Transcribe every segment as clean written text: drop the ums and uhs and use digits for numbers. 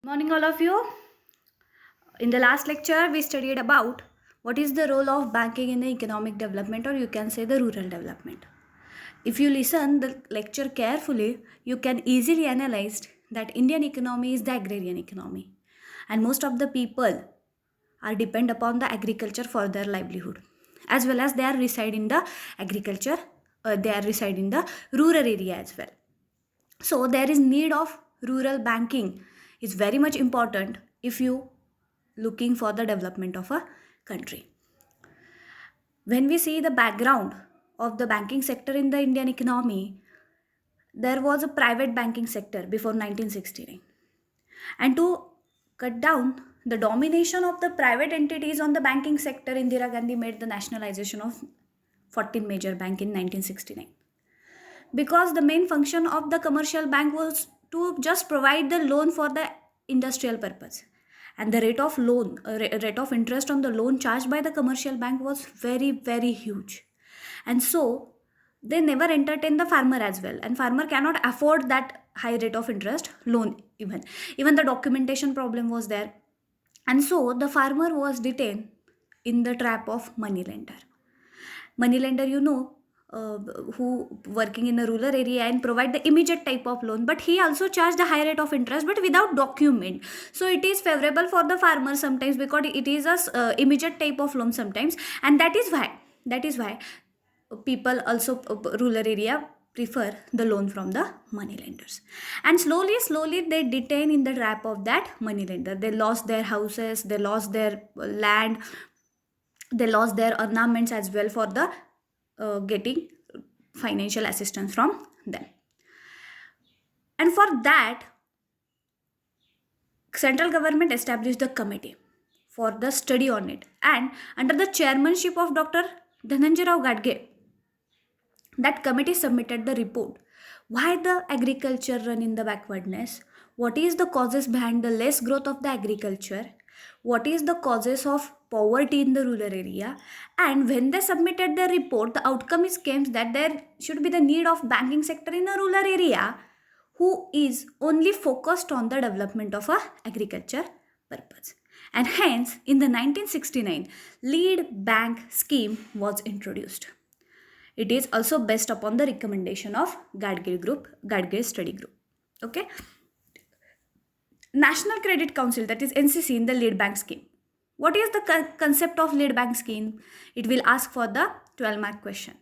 Morning, all of you. In the last lecture, we studied about what is the role of banking in the economic development, or you can say the rural development. If you listen the lecture carefully, you can easily analyze that Indian economy is the agrarian economy, and most of the people are depend upon the agriculture for their livelihood, as well as they are reside in the agriculture. They are reside in the rural area as well. So there is need of rural banking is very much important if you looking for the development of a country. When we see the background of the banking sector in the Indian economy, there was a private banking sector before 1969. And to cut down the domination of the private entities on the banking sector, Indira Gandhi made the nationalization of 14 major bank in 1969. Because the main function of the commercial bank was to just provide the loan for the industrial purpose, and the rate of interest on the loan charged by the commercial bank was very huge. And so they never entertain the farmer as well, and farmer cannot afford that high rate of interest loan. Even the documentation problem was there, and so the farmer was detained in the trap of moneylender, who working in a rural area and provide the immediate type of loan, but he also charged a high rate of interest but without document. So it is favorable for the farmer sometimes because it is a immediate type of loan sometimes, and that is why people also rural area prefer the loan from the money lenders. And slowly they detain in the trap of that money lender. They lost their houses, they lost their land, they lost their ornaments as well for the getting financial assistance from them. And for that, central government established the committee for the study on it, and under the chairmanship of Dr. Dhananjay Rao Gadge, that committee submitted the report. Why the agriculture run in the backwardness? What is the causes behind the less growth of the agriculture? What is the causes of poverty in the rural area? And when they submitted the report, the outcome is came that there should be the need of banking sector in a rural area who is only focused on the development of a agriculture purpose. And hence, in the 1969, lead bank scheme was introduced. It is also based upon the recommendation of Gadgil study group. Okay. National Credit Council, that is NCC, in the lead bank scheme. What is the concept of lead bank scheme? It will ask for the 12-mark question.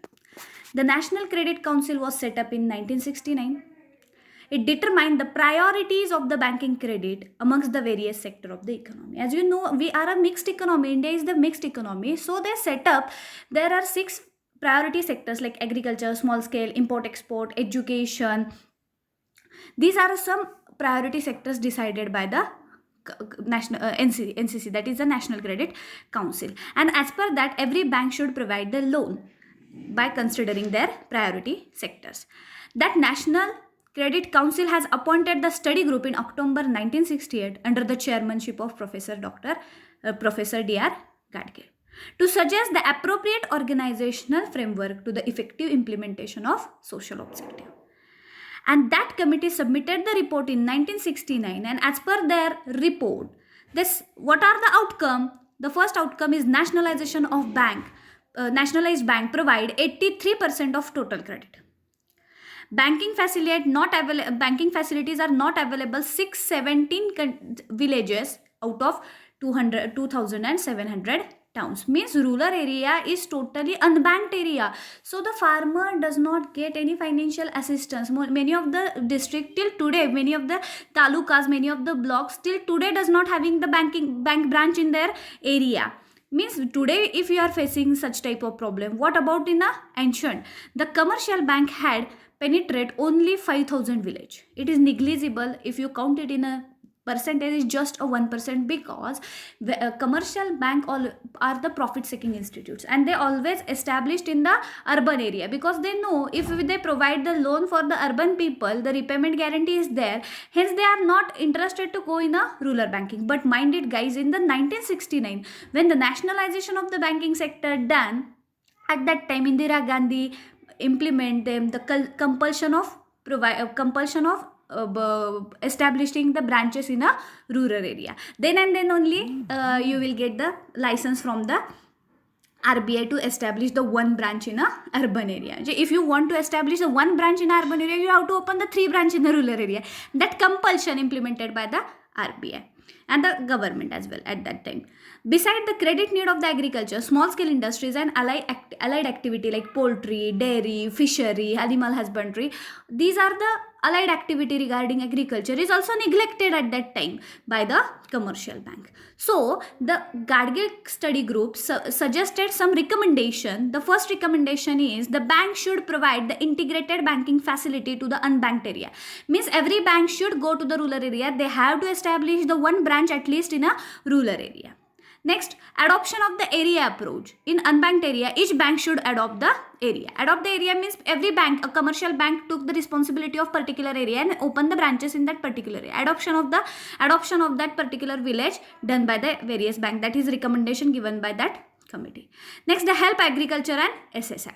The National Credit Council was set up in 1969. It determined the priorities of the banking credit amongst the various sector of the economy. As you know, we are a mixed economy. India is the mixed economy. So they set up, there are 6 priority sectors like agriculture, small scale, import export, education. These are some priority sectors decided by the national NCC, that is the National Credit Council. And as per that, every bank should provide the loan by considering their priority sectors. That National Credit Council has appointed the study group in October 1968 under the chairmanship of Professor D.R. Gadge to suggest the appropriate organizational framework to the effective implementation of social objective. And that committee submitted the report in 1969, and as per their report, what are the outcome? The first outcome is nationalization of bank. Nationalized bank provide 83% of total credit. Banking facilities are not available 617 villages out of 2,700 towns. Means rural area is totally unbanked area. So the farmer does not get any financial assistance. Many of the district till today, many of the talukas, many of the blocks till today does not having the bank branch in their area. Means today if you are facing such type of problem, what about in the ancient? The commercial bank had penetrate only 5,000 village. It is negligible. If you count it in a percentage, is just a 1%, because the commercial bank all are the profit seeking institutes, and they always established in the urban area, because they know if they provide the loan for the urban people, the repayment guarantee is there. Hence they are not interested to go in a rural banking. But mind it guys, in the 1969, when the nationalization of the banking sector done, at that time Indira Gandhi implement them the compulsion of establishing the branches in a rural area. Then and then only you will get the license from the RBI to establish the one branch in a urban area. If you want to establish the one branch in urban area, you have to open the 3 branch in the rural area. That compulsion implemented by the RBI and the government as well at that time. Beside the credit need of the agriculture, small scale industries and allied activity like poultry, dairy, fishery, animal husbandry, these are the allied activity regarding agriculture is also neglected at that time by the commercial bank. So the Gadgil study group suggested some recommendation. The first recommendation is the bank should provide the integrated banking facility to the unbanked area. Means every bank should go to the rural area. They have to establish the one branch at least in a rural area. Next, adoption of the area approach. In unbanked area, each bank should adopt the area. Adopt the area means every bank, a commercial bank, took the responsibility of particular area and opened the branches in that particular area. Adoption of that particular village done by the various bank. That is recommendation given by that committee. Next, the help agriculture and SSI.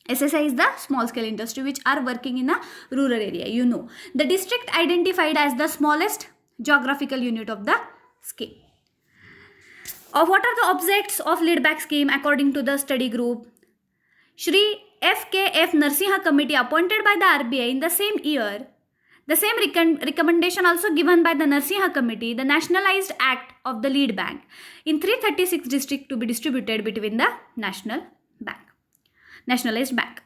SSI is the small scale industry which are working in a rural area. You know, the district identified as the smallest geographical unit of the scheme. What are the objects of lead bank scheme according to the study group? Shri FKF Narsimha committee appointed by the RBI in the same year. The same recommendation also given by the Narsimha committee, the nationalized act of the lead bank in 336 districts to be distributed between the nationalized bank.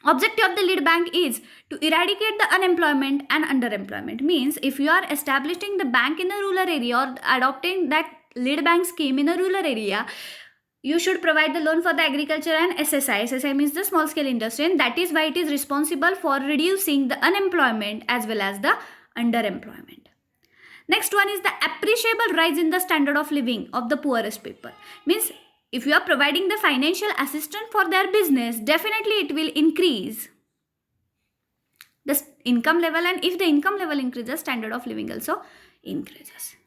Objective of the lead bank is to eradicate the unemployment and underemployment. Means if you are establishing the bank in a rural area or adopting that lead bank scheme in a rural area, you should provide the loan for the agriculture and SSI. SSI means the small scale industry, and that is why it is responsible for reducing the unemployment as well as the underemployment. Next one is the appreciable rise in the standard of living of the poorest people. Means if you are providing the financial assistance for their business, definitely it will increase the income level, and if the income level increases, standard of living also increases.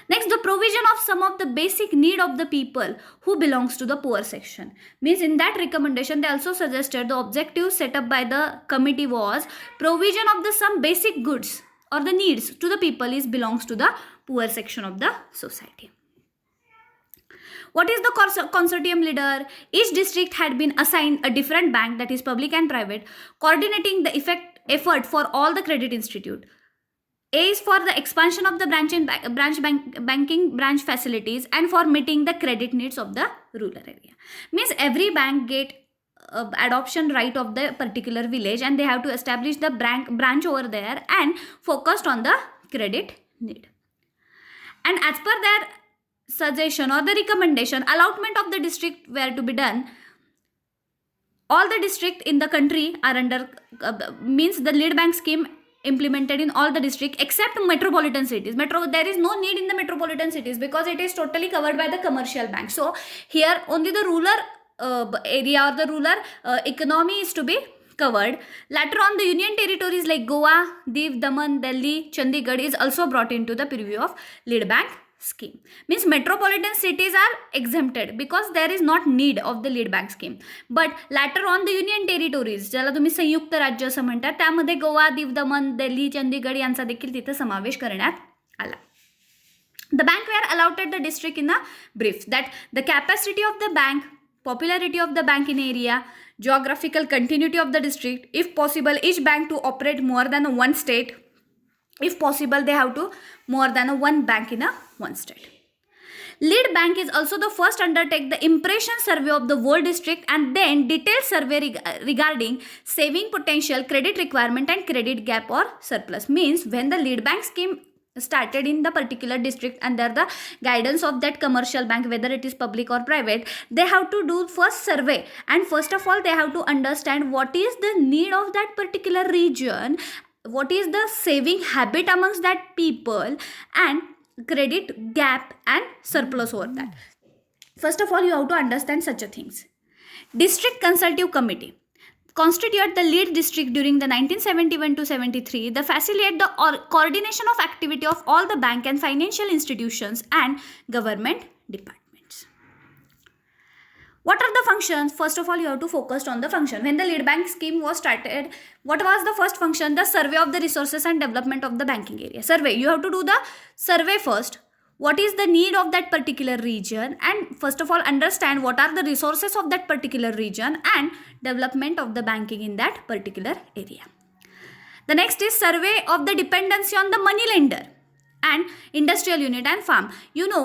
Next, the provision of some of the basic need of the people who belongs to the poor section. Means in that recommendation, they also suggested the objective set up by the committee was provision of the some basic goods or the needs to the people is belongs to the poor section of the society. What is the consortium leader? Each district had been assigned a different bank, that is public and private, coordinating the effort for all the credit institute. A is for the expansion of the branch facilities and for meeting the credit needs of the rural area. Means every bank get adoption right of the particular village, and they have to establish the branch over there and focused on the credit need. And as per their suggestion or the recommendation, allotment of the district were to be done. All the districts in the country are under means the lead bank scheme implemented in all the districts except metropolitan cities. There is no need in the metropolitan cities because it is totally covered by the commercial bank. So here only the rural area or the rural economy is to be covered. Later on, the union territories like Goa, Div, Daman, Delhi, Chandigarh is also brought into the purview of lead bank scheme. Means metropolitan cities are exempted because there is not need of the lead bank scheme. But later on the union territories, ज्याला तुम्ही संयुक्त राज्य असं म्हणतात, त्यामध्ये गोवा, दीव, दमन, दिल्ली, चंदीगड यांचा देखील तिथे समावेश करण्यात आला. The bank were allotted the district in a brief that the capacity of the bank, popularity of the bank in area, geographical continuity of the district, if possible each bank to operate more than one state. If possible, they have to more than one bank in a one state. Lead bank is also the first undertake the impression survey of the whole district and then detailed survey regarding saving potential, credit requirement and credit gap or surplus. Means when the lead bank scheme started in the particular district under the guidance of that commercial bank, whether it is public or private, they have to do first survey, and first of all they have to understand what is the need of that particular region, what is the saving habit amongst that people, and credit gap and surplus over that. First of all, you have to understand such a things. District Consultative Committee constitute the lead district during the 1971 to 73. They facilitate the coordination of activity of all the bank and financial institutions and government departments. What are the functions? First of all, you have to focus on the function. When the lead bank scheme was started, what was the first function? The survey of the resources and development of the banking area. Survey. You have to do the survey first. What is the need of that particular region, and first of all understand what are the resources of that particular region and development of the banking in that particular area. The next is survey of the dependency on the money lender and industrial unit and farm. You know,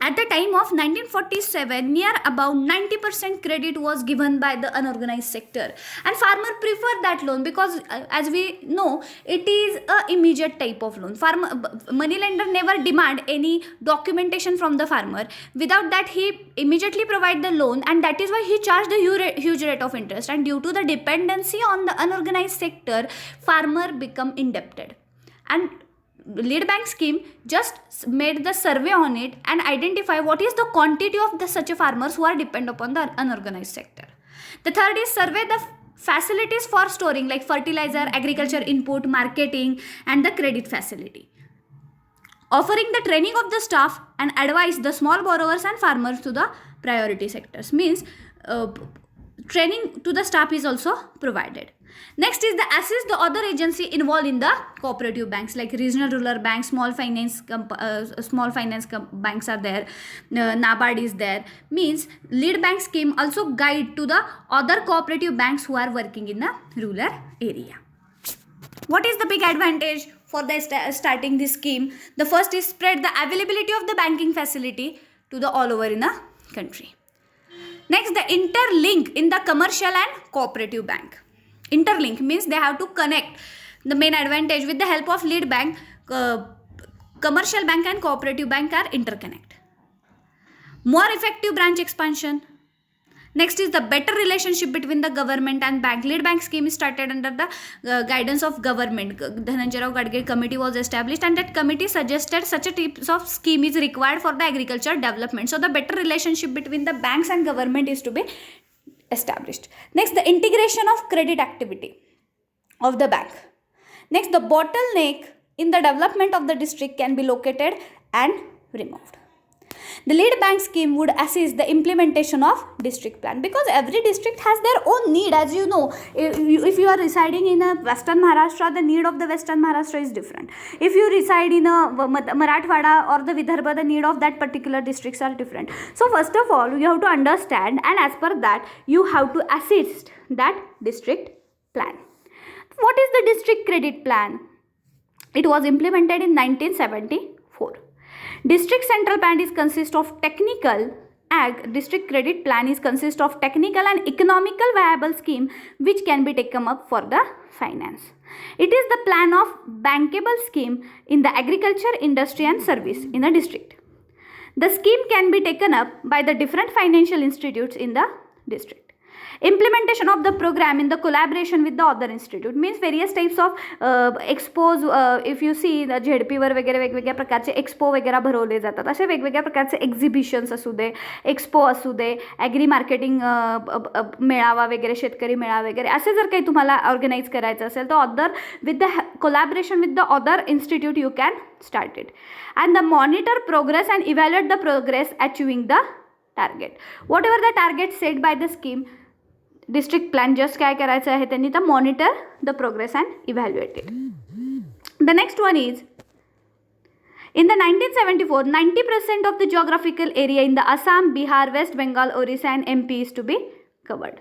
at the time of 1947, near about 90% credit was given by the unorganized sector, and farmer prefer that loan because as we know, it is a immediate type of loan. Money lender never demand any documentation from the farmer. Without that, he immediately provide the loan, and that is why he charged the huge rate of interest. And due to the dependency on the unorganized sector, farmer become indebted. And lead bank scheme just made the survey on it and identify what is the quantity of the such a farmers who are dependent upon the unorganized sector. The third is survey the facilities for storing like fertilizer, agriculture input, marketing, and the credit facility. Offering the training of the staff and advise the small borrowers and farmers to the priority sectors. Means training to the staff is also provided. Next is the assist the other agency involved in the cooperative banks like regional rural banks, small finance banks are there, NABARD is there. Means lead bank scheme also guide to the other cooperative banks who are working in the rural area. What is the big advantage for the starting this scheme? The first is spread the availability of the banking facility to the all over in the country. Next, the interlink in the commercial and cooperative bank. Interlink means they have to connect. The main advantage with the help of lead bank, commercial bank and cooperative bank are interconnect. More effective branch expansion. Next is the better relationship between the government and bank. Lead bank scheme is started under the guidance of government. Dhananjay Rao Gadgil committee was established, and that committee suggested such a types of scheme is required for the agriculture development. So the better relationship between the banks and government is to be established. Next, the integration of credit activity of the bank. Next, the bottleneck in the development of the district can be located and removed. The lead bank scheme would assist the implementation of district plan because every district has their own need. As you know, if you are residing in a Western Maharashtra, the need of the Western Maharashtra is different. If you reside in a Marathwada or the Vidarbha, the need of that particular districts are different. So first of all, you have to understand, and as per that, you have to assist that district plan. What is the district credit plan? It was implemented in 1974. District central plan is consist of technical district credit plan is consist of technical and economical viable scheme which can be taken up for the finance. It is the plan of bankable scheme in the agriculture, industry and service in a district. The scheme can be taken up by the different financial institutes in the district. Implementation of the program in the collaboration with the other institute means various types of expos. If you see the ZP वर वगैरे वेगवेगळ्या प्रकारचे expo वगैरे भरवले जातात. असे वेगवेगळ्या प्रकारचे exhibitions असू दे, एक्सपो असू दे, ॲग्री मार्केटिंग मेळावा वगैरे, शेतकरी मेळावा वगैरे असे जर काही तुम्हाला ऑर्गनाईज करायचं असेल तर other with the collaboration with the other institute you can start it. And the monitor progress and evaluate the progress achieving the target. What ever the target set by the scheme, district plan just काय करायचं आहे त्यांनी तर monitor the progress and evaluate it. The next one is in the 1974 90% of the geographical area in the Assam, Bihar, West Bengal, Orissa and MP is to be covered.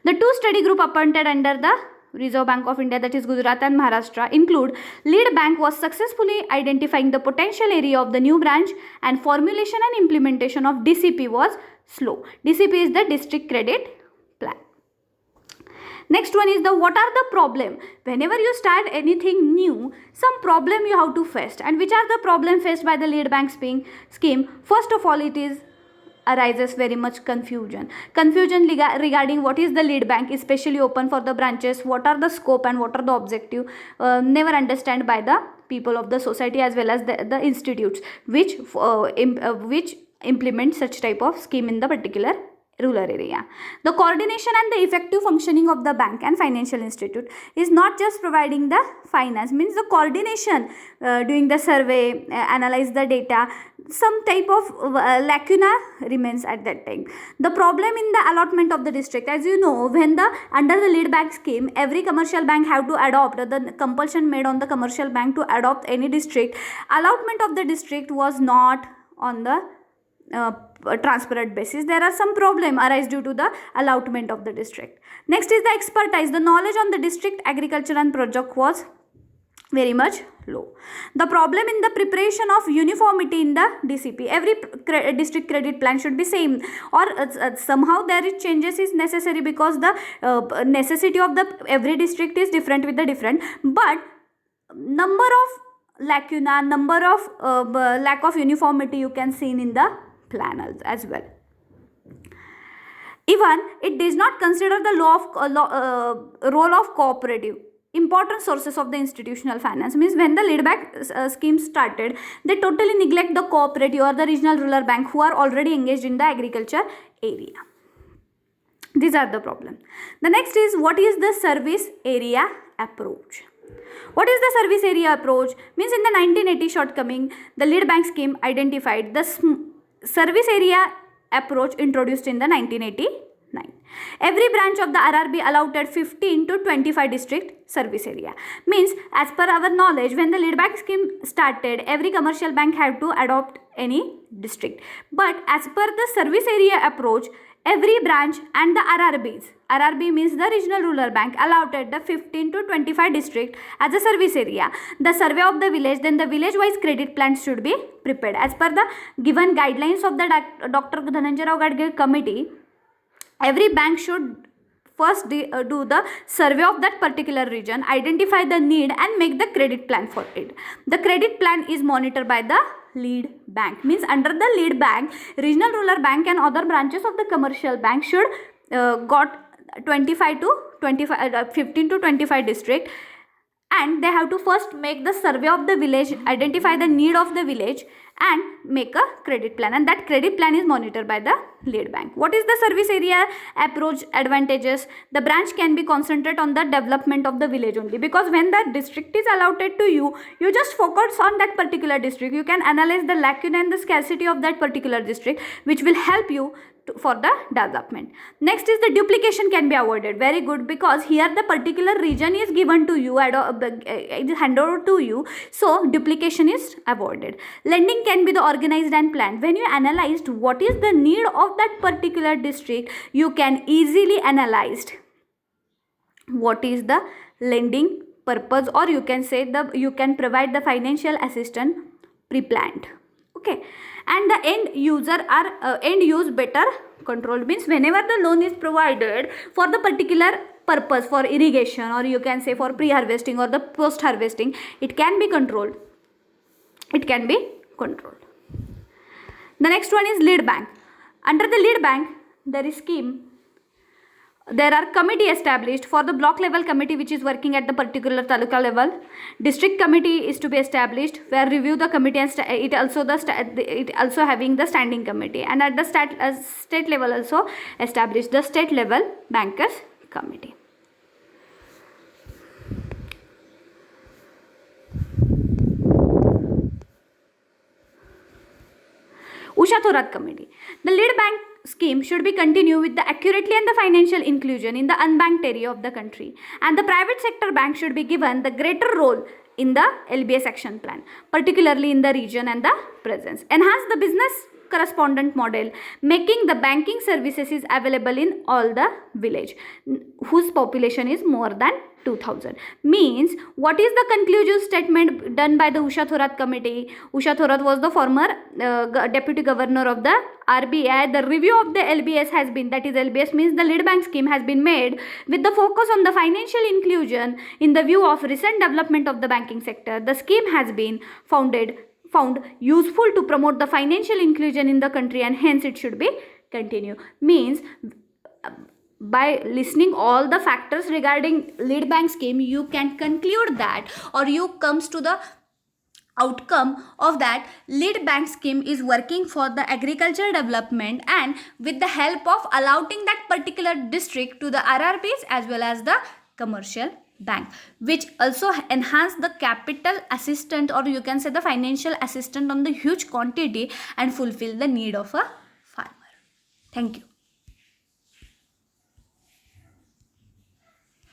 The two study group appointed under the Reserve Bank of India, that is Gujarat and Maharashtra, include lead bank was successfully identifying the potential area of the new branch, and formulation and implementation of DCP was slow. DCP is the district credit plan. Next one is the what are the problem. Whenever you start anything new, some problem you have to face. And which are the problem faced by the lead bank scheme? First of all, it is arises very much confusion. Confusion regarding what is the lead bank, especially open for the branches, what are the scope and what are the objective, never understand by the people of the society as well as the institutes which implement such type of scheme in the particular rural area. The coordination and the effective functioning of the bank and financial institute is not just providing the finance, means the coordination, doing the survey, analyze the data, some type of lacuna remains at that time. The problem in the allotment of the district, as you know, when the under the lead bank scheme, every commercial bank have to adopt, the compulsion made on the commercial bank to adopt any district. Allotment of the district was not on the transparent basis. There are some problem arise due to the allotment of the district. Next is the expertise. The knowledge on the district agriculture and project was very much low. The problem in the preparation of uniformity in the DCP. Every district credit plan should be same, or somehow there is changes is necessary because the necessity of the every district is different with the different, but number of lacuna, number of lack of uniformity you can see in the plan as well. Even it does not consider the role of cooperative. Important sources of the institutional finance, means when the lead bank scheme started, they totally neglect the cooperative or the regional rural bank who are already engaged in the agriculture area. These are the problem. The next is, what is the service area approach? What is the service area approach? Means in the 1980 shortcoming, the lead bank scheme identified the service area approach introduced in the 1989. Every branch of the RRB allotted 15 to 25 district service area. Means as per our knowledge, when the lead bank scheme started, every commercial bank had to adopt any district. But as per the service area approach, every branch and the RRB means the regional rural bank, allotted the 15 to 25 district as a service area. The survey of the village, then the village wise credit plans should be prepared. As per the given guidelines of the Dr. Dhananjay Rao Gadge committee, every bank should first do the survey of that particular region, identify the need and make the credit plan for it. The credit plan is monitored by the lead bank. Means under the lead bank, regional rural bank and other branches of the commercial bank should got 15 to 25 district, and they have to first make the survey of the village, identify the need of the village and make a credit plan, and that credit plan is monitored by the lead bank. What is the service area approach advantages? The branch can be concentrated on the development of the village only, because when the district is allotted to you, you just focus on that particular district. You can analyze the lacuna and the scarcity of that particular district, which will help you for the development. Next is the duplication can be avoided. Very good, because here the particular region is given to you, it is handed over to you, so duplication is avoided. Lending can be the organized and planned. When you analyzed what is the need of that particular district, you can easily analyze what is the lending purpose, or you can say you can provide the financial assistance pre-planned. Okay, and the end use better controlled. Means whenever the loan is provided for the particular purpose, for irrigation, or you can say for pre-harvesting or the post-harvesting, it can be controlled. The next one is lead bank. Under the lead bank, there is scheme. There are committee established for the block level committee, which is working at the particular taluka level. District committee is to be established, where review the committee, and it also having the standing committee, and at the state level also established the state level bankers committee. Usha Thorat committee. The lead bank scheme should be continued with the accurately and the financial inclusion in the unbanked area of the country, and the private sector bank should be given the greater role in the LBS action plan, particularly in the region and the presence. Enhance the business correspondent model, making the banking services is available in all the village whose population is more than 2000. Means what is the conclusive statement done by the Usha Thorat committee? Usha Thorat was the former deputy governor of the RBI. The review of the LBS has been, that is LBS means the lead bank scheme, has been made with the focus on the financial inclusion in the view of recent development of the banking sector. The scheme has been found useful to promote the financial inclusion in the country, and hence it should be continued. Means by listening all the factors regarding lead bank scheme, you can conclude that, or you comes to the outcome of that lead bank scheme is working for the agricultural development, and with the help of allotting that particular district to the RRBs as well as the commercial bank, which also enhance the capital assistant, or you can say the financial assistant on the huge quantity and fulfill the need of a farmer. Thank you.